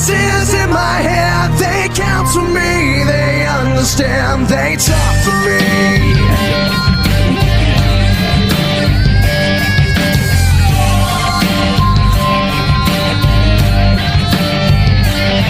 voices in my head, they counsel me, they understand, they talk to me.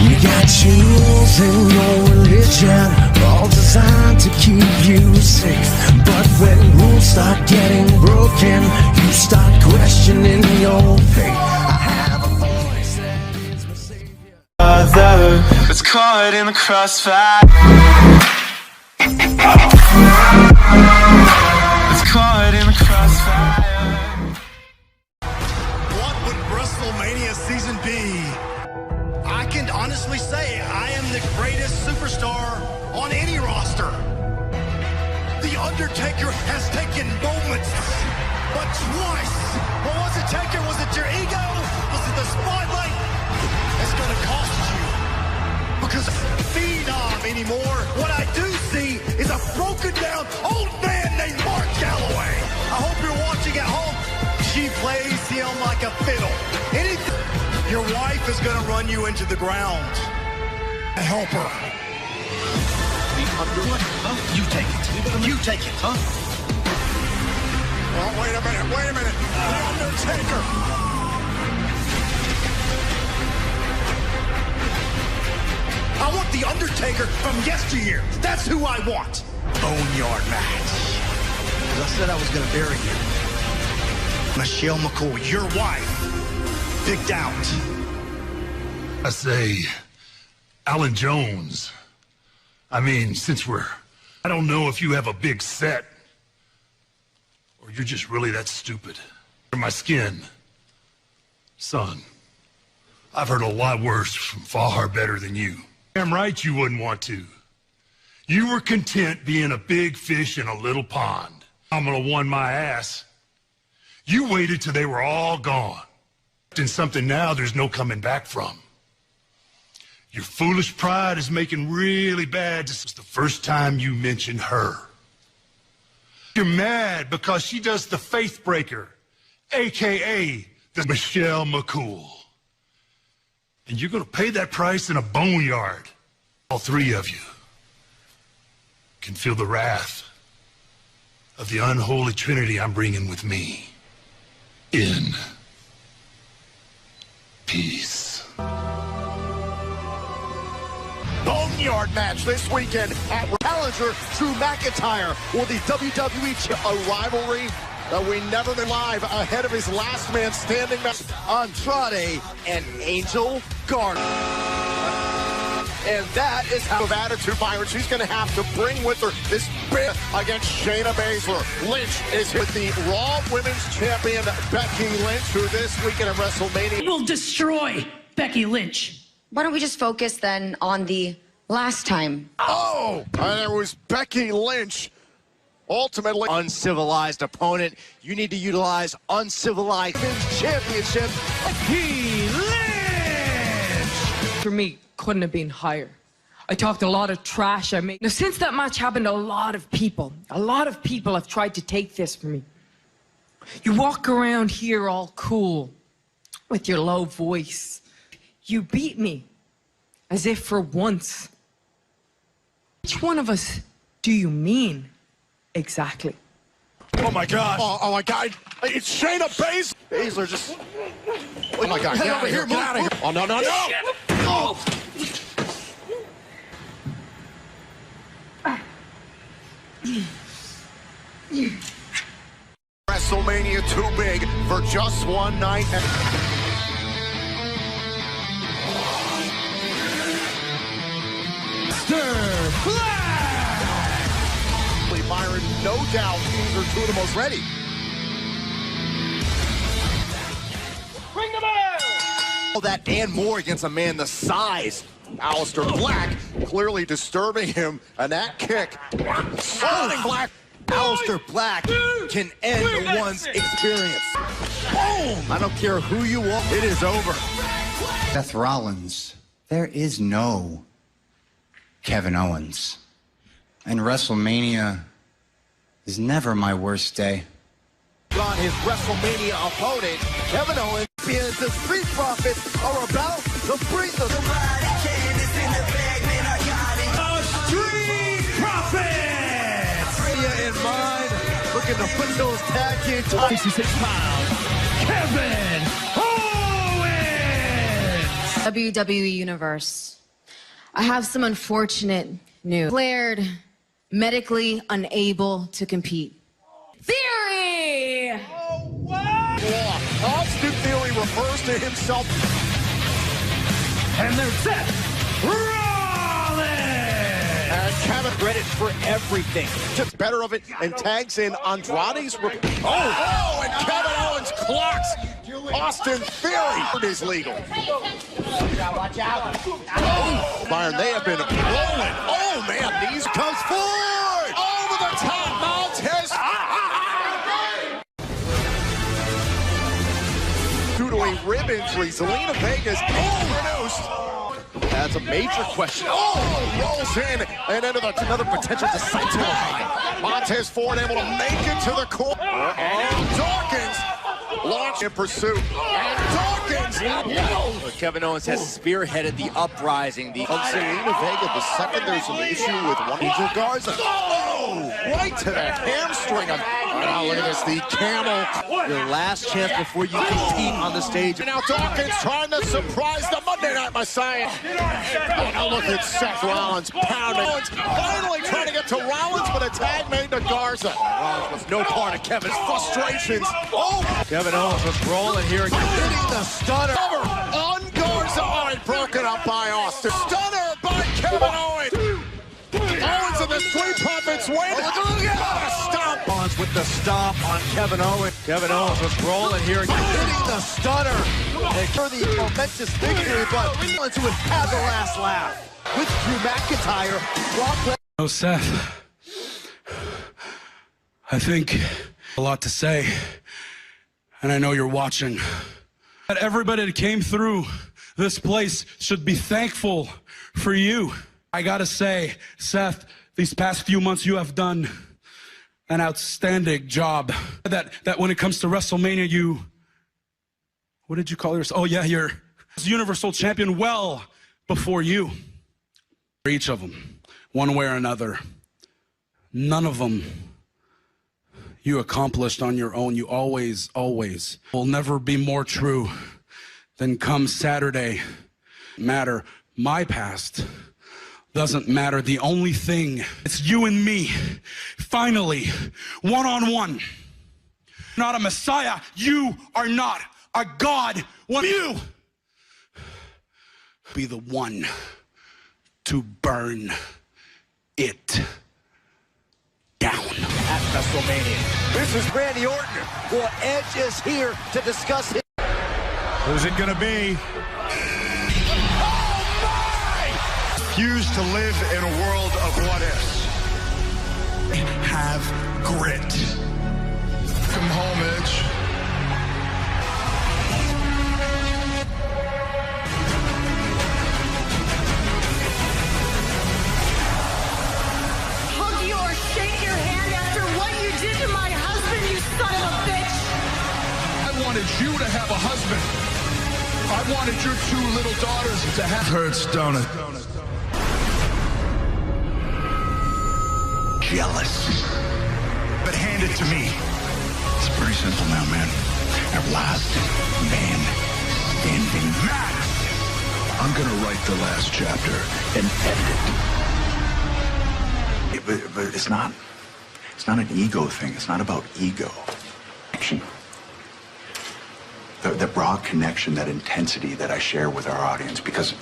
You got jewels in your religion, all designed to keep you safe. But when rules start getting broken, you start questioning your faith. I have a voice that is my savior. It's caught in the crossfire. It's caught in the crossfire. What would WrestleMania season be? I can honestly say I am the greatest superstar on any roster. The Undertaker has taken moments, but twice. What was it, Taker? Was it your ego? Was it the spotlight? It's going to cost you. Because phenom anymore. What I do see is a broken down old man named Mark Calloway. I hope you're watching at home. She plays him like a fiddle. Anything. Your wife is going to run you into the ground. Help her. What? Oh, you take it. You take it, huh? Oh, wait a minute. The Undertaker. I want the Undertaker from yesteryear. That's who I want. Boneyard match. Because I said I was going to bury you. Michelle McCool, your wife, picked out. I say, Alan Jones. I mean, I don't know if you have a big set, or you're just really that stupid. My skin. Son, I've heard a lot worse from far better than you. Damn right you wouldn't want to. You were content being a big fish in a little pond. I'm gonna won my ass. You waited till they were all gone. In something now there's no coming back from. Your foolish pride is making really bad. This is the first time you mention her. You're mad because she does the faith breaker, AKA the Michelle McCool. And you're gonna pay that price in a boneyard. All three of you can feel the wrath of the unholy trinity I'm bringing with me. In peace. Boneyard match this weekend at Challenger Drew McIntyre will the WWE rivalry that we never been live ahead of his last man standing match. Andrade and Angel Garza. And that is how of attitude Byron she's going to have to bring with her this bit against Shayna Baszler. Lynch is with the Raw Women's Champion Becky Lynch, who this weekend at WrestleMania will destroy Becky Lynch. Why don't we just focus then on the last time? Oh, and there was Becky Lynch. Ultimately, uncivilized opponent. You need to utilize uncivilized championship. Becky Lynch! For me, couldn't have been higher. I talked a lot of trash. Now, since that match happened, a lot of people have tried to take this from me. You walk around here all cool with your low voice. You beat me as if for once. Which one of us do you mean exactly? Oh my God! Oh my God! It's Shayna Baszler. Baszler just. Oh my God! Get out of here! Get out of here! Oh no! Oh. WrestleMania too big for just one night. Byron, no doubt, these are two of the most ready. Bring them out! All that and more against a man the size. Aleister Black clearly disturbing him, and that kick. Sonic Black. Aleister Black can end one's experience. Boom! I don't care who you are, it is over. Seth Rollins, there is no Kevin Owens. And WrestleMania is never my worst day. On his WrestleMania opponent, Kevin Owens. champions, the Street Profits, are about to bring the Street Profits! in mind, looking to put those tag team titles. 66 pounds, Kevin Owens! WWE Universe. I have some unfortunate news. Declared medically unable to compete. Theory! Austin Theory refers to himself. And they're set. Rollins! And Kevin credit for everything. Gets better of it and tags in Andrade's. And Kevin Owens clocks Austin Theory. It is legal. Watch out. Byron, they have been rolling. Oh, man, these comes forward. Over the top, Montez. Due to a rib injury, Zelina Vega's overdosed. That's a major question. Rolls in and into another potential decisive line. Montez Ford able to make it to the corner. And Dawkins launch in pursuit. And Dawkins. Kevin Owens has spearheaded the uprising. Zelina Vega, the second there's an issue with one Angel Garza. Right to the hamstring. Now look at this, the camel. Your last chance before you compete on the stage. Now Dawkins trying to surprise the Monday Night Messiah. Now look at Seth Rollins pounding. Owens finally trying to get to Rollins, but a tag made to Garza. Rollins was no part of Kevin's frustrations. Kevin Owens was rolling here. Hitting the stunner on Garza. Broken up by Austin. Stunner by Kevin Owens. Owens and the Street Profits win. Stomp. Owens with the stomp on Kevin Owens. Kevin Owens was rolling here. Hitting the stunner. For the momentous victory, but Owens would have the last laugh. With Drew McIntyre, Brock Lesnar. Oh, Seth, I think a lot to say, and I know you're watching. That everybody that came through this place should be thankful for you. I gotta say, Seth, these past few months you have done an outstanding job. That when it comes to WrestleMania, what did you call yourself? Oh yeah, you're Universal Champion well before you. For each of them, one way or another, none of them you accomplished on your own. You always will never be more true than come Saturday. Matter. My past doesn't matter. The only thing, it's you and me, finally, one-on-one. Not a messiah. You are not a god. You be the one to burn it down. At WrestleMania. This is Randy Orton. Well, Edge is here to discuss it. Who's it gonna be? Refuse to live in a world of what ifs. Have grit. Come home, Edge. Hug you or shake your hand after what you did to my husband, you son of a bitch! I wanted you to have a husband. I wanted your two little daughters to have. Hurts, don't it? Jealous. But hand it to me. It's pretty simple now, man. At last man standing. Max! I'm gonna write the last chapter and edit it. But it's not an ego thing. It's not about ego. Action. The broad connection, that intensity that I share with our audience, because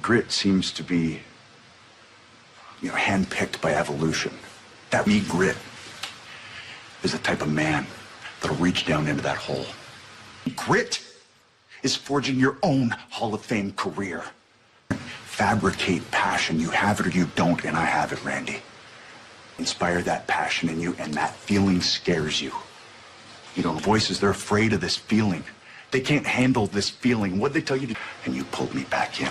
grit seems to be, handpicked by evolution. That me grit is the type of man that'll reach down into that hole. Grit is forging your own Hall of Fame career. Fabricate passion. You have it or you don't, and I have it, Randy. Inspire that passion in you, and that feeling scares you. Voices, they're afraid of this feeling. They can't handle this feeling. What'd they tell you to do? And you pulled me back in.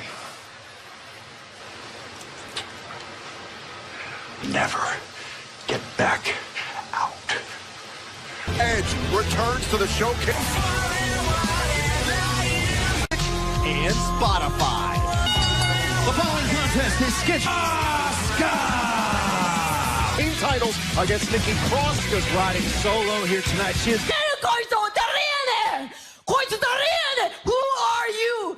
Never get back out. Edge returns to the showcase. and Spotify. The following contest is scheduled. Team titles against Nikki Cross. Is riding solo here tonight. She is. Who are you?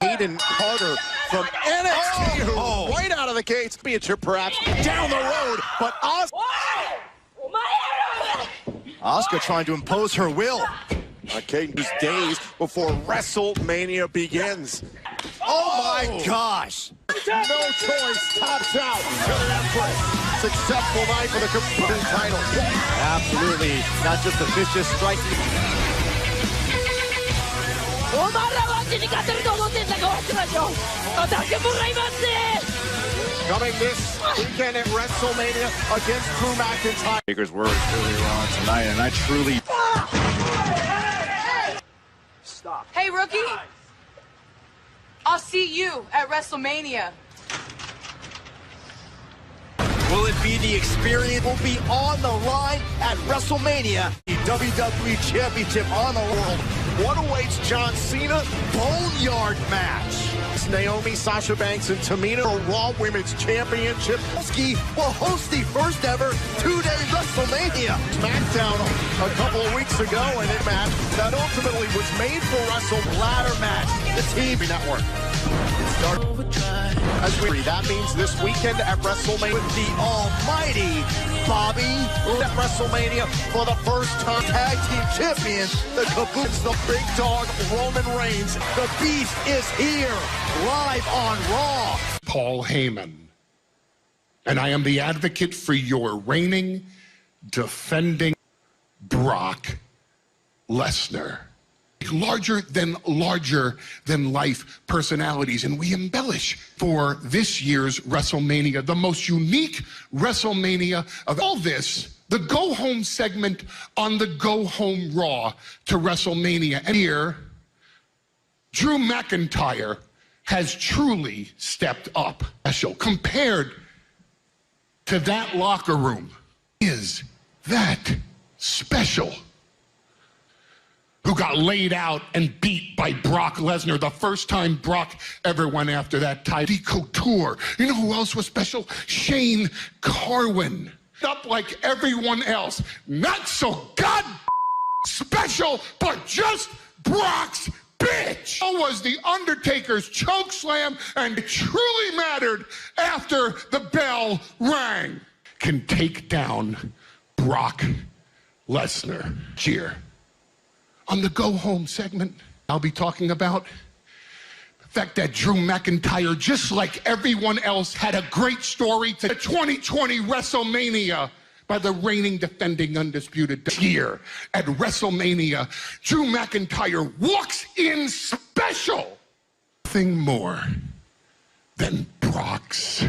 Aiden Carter from NXT, right out of the gates. Feature perhaps down the road, but Asuka trying to impose her will. Kaden, who's days before WrestleMania begins. Oh my gosh! No choice, taps out to the Empress. Successful night for the computer title. Absolutely, not just a vicious strike. Coming this weekend at WrestleMania against Drew McIntyre. Baker's words really on tonight, and I truly. Stop. Hey, rookie. I'll see you at WrestleMania. Will it be the experience? Will be on the line at WrestleMania. The WWE Championship on the world. What awaits John Cena? Boneyard match. Naomi, Sasha Banks, and Tamina for Raw Women's Championship. Ski will host the first ever two-day WrestleMania. SmackDown a couple of weeks ago, and a match that ultimately was made for Wrestle Ladder match. The TV network. That means this weekend at WrestleMania with the almighty Bobby at WrestleMania for the first time. Tag team champions, the Caboose, the big dog Roman Reigns. The Beast is here, live on Raw. Paul Heyman, and I am the advocate for your reigning, defending Brock Lesnar. Larger than life personalities, and we embellish for this year's WrestleMania, the most unique WrestleMania of all this, the Go Home segment on the Go Home Raw to WrestleMania. And here, Drew McIntyre has truly stepped up. Special compared to that locker room. Is that special? Who got laid out and beat by Brock Lesnar the first time Brock ever went after that title. Couture. You know who else was special? Shane Carwin. Up like everyone else. Not so god special, but just Brock's bitch. So was the Undertaker's choke slam, and it truly mattered after the bell rang. Can take down Brock Lesnar. Cheer. On the Go Home segment, I'll be talking about the fact that Drew McIntyre, just like everyone else, had a great story to the 2020 WrestleMania by the reigning, defending, undisputed here at WrestleMania. Drew McIntyre walks in special. Nothing more than Brock's.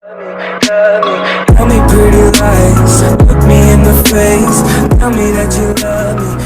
Tell me pretty lies, look me in the face. Tell me that you love me.